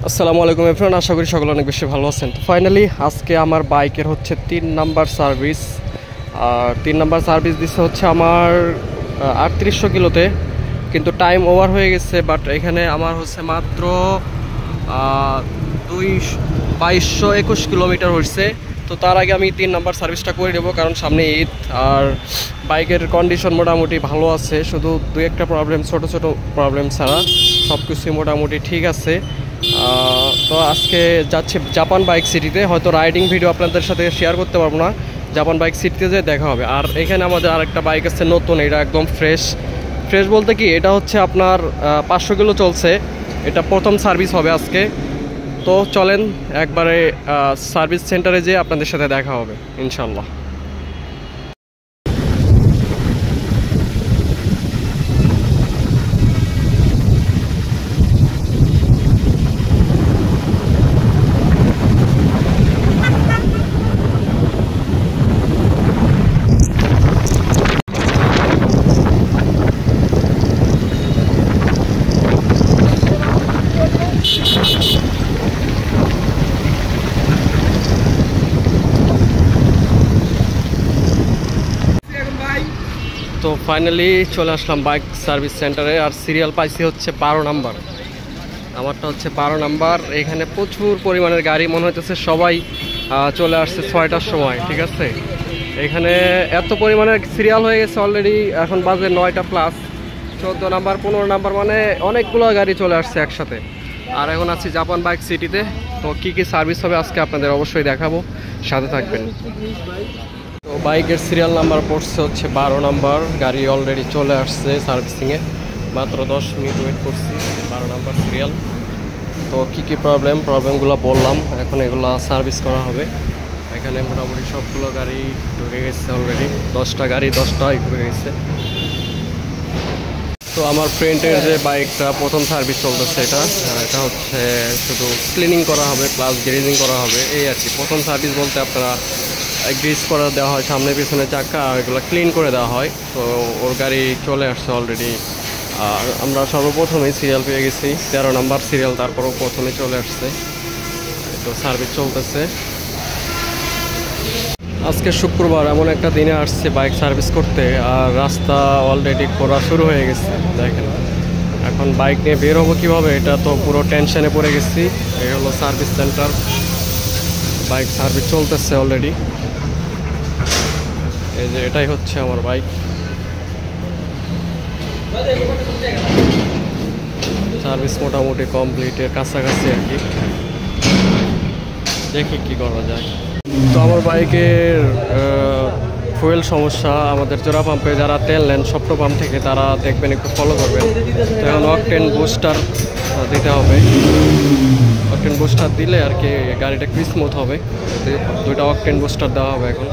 আসসালামু আলাইকুম এভরিওয়ান, আশা করি সকলে অনেক বেশি ভালো আছেন। তো ফাইনালি আজকে আমার বাইকের হচ্ছে 3 নাম্বার সার্ভিস। আর 3 নাম্বার সার্ভিস দিচ্ছে হচ্ছে আমার 3800 কিলোতে, কিন্তু টাইম ওভার হয়ে গেছে। বাট এখানে আমার হচ্ছে মাত্র 2221 কিলোমিটার হয়েছে। তো তার আগে আমি 3 নাম্বার সার্ভিসটা করে দেবো, কারণ সামনে ঈদ। আর বাইকের কন্ডিশন মোটামুটি ভালো আছে, শুধু 2-1টা প্রবলেম, ছোট ছোট প্রবলেম ছাড়া সব কিছুই মোটামুটি ঠিক আছে। তো আজকে যাচ্ছি জাপান বাইক সিটিতে। হয়তো রাইডিং ভিডিও আপনাদের সাথে শেয়ার করতে পারবো না, জাপান বাইক সিটিতে যেয়ে দেখা হবে। আর এখানে আমাদের আরেকটা বাইক আছে নতুন, এটা একদম ফ্রেশ বলতে কি, এটা হচ্ছে আপনার 500 কিলো চলছে। এটা প্রথম সার্ভিস হবে আজকে। তো চলেন একবারে সার্ভিস সেন্টারে যেয়ে আপনাদের সাথে দেখা হবে ইনশাল্লাহ। তো ফাইনালি চলে আসলাম বাইক সার্ভিস সেন্টারে। আর সিরিয়াল পাইছি হচ্ছে 12 নাম্বার, আমারটা হচ্ছে 12 নাম্বার। এখানে প্রচুর পরিমাণের গাড়ি, মনে হইতেছে সবাই চলে আসছে 6টার সময়। ঠিক আছে, এখানে এত পরিমাণের সিরিয়াল হয়ে গেছে অলরেডি, এখন বাজে 9টা প্লাস। 14 নাম্বার 15 নাম্বার, মানে অনেকগুলো গাড়ি চলে আসছে একসাথে। আর এখন আছি জাপান বাইক সিটিতে। তো কী কী সার্ভিস হবে আজকে আপনাদের অবশ্যই দেখাবো, সাথে থাকবেন। তো বাইকের সিরিয়াল নাম্বার পড়ছে হচ্ছে 12 নাম্বার, গাড়ি অলরেডি চলে আসছে সার্ভিসিংয়ে, মাত্র 10 মিনিট ওয়েট করছি। 12 নাম্বার সিরিয়াল। তো কী কী প্রবলেমগুলো বললাম, এখন এগুলো সার্ভিস করা হবে। এখানে মোটামুটি সবগুলো গাড়ি ঢুকে গেছে অলরেডি, 10টা গাড়ি 10টাই ঢুকে গেছে। তো আমার ফ্রেন্ডের যে বাইকটা প্রথম সার্ভিস চলতেছে, এটা হচ্ছে শুধু ক্লিনিং করা হবে প্লাস গ্রেজিং করা হবে, এই আর কি। প্রথম সার্ভিস বলতে আপনারা গ্রিজ করে দেওয়া হয় সামনে পিছনে চাকা, আর এগুলো ক্লিন করে দেওয়া হয়। তো ওর গাড়ি চলে আসছে অলরেডি। আর আমরা সর্বপ্রথমেই সিরিয়াল পেয়ে গেছি 13 নাম্বার সিরিয়াল, তারপরও প্রথমে চলে আসছে। তো সার্ভিস চলতেছে। আজকে শুক্রবার, এমন একটা দিনে আসছে বাইক সার্ভিস করতে, আর রাস্তা অলরেডি খোঁড়া শুরু হয়ে গেছে দেখেন। এখন বাইক নিয়ে বের হবো কীভাবে, এটা তো পুরো টেনশনে পড়ে গেছি। এই হলো সার্ভিস সেন্টার, বাইক সার্ভিস চলতেছে অলরেডি। এই যে এটাই হচ্ছে আমার বাইক। সার্ভিস মোটামুটি কমপ্লিটের কাছাকাছি আর কি, দেখি কি করা যায়। তো আমার বাইকের ফুয়েল সমস্যা। আমাদের জোড়া পাম্পে যারা তেল নেন সপ্ত পাম্প থেকে, তারা দেখবেন, একটু ফলো করবেন। তো এখন অকটেন বুস্টার দিতে হবে। অকটেন বুস্টার দিলে আর কি গাড়িটা একটু স্মুথ হবে। 2টা অকটেন বুস্টার দেওয়া হবে এখন।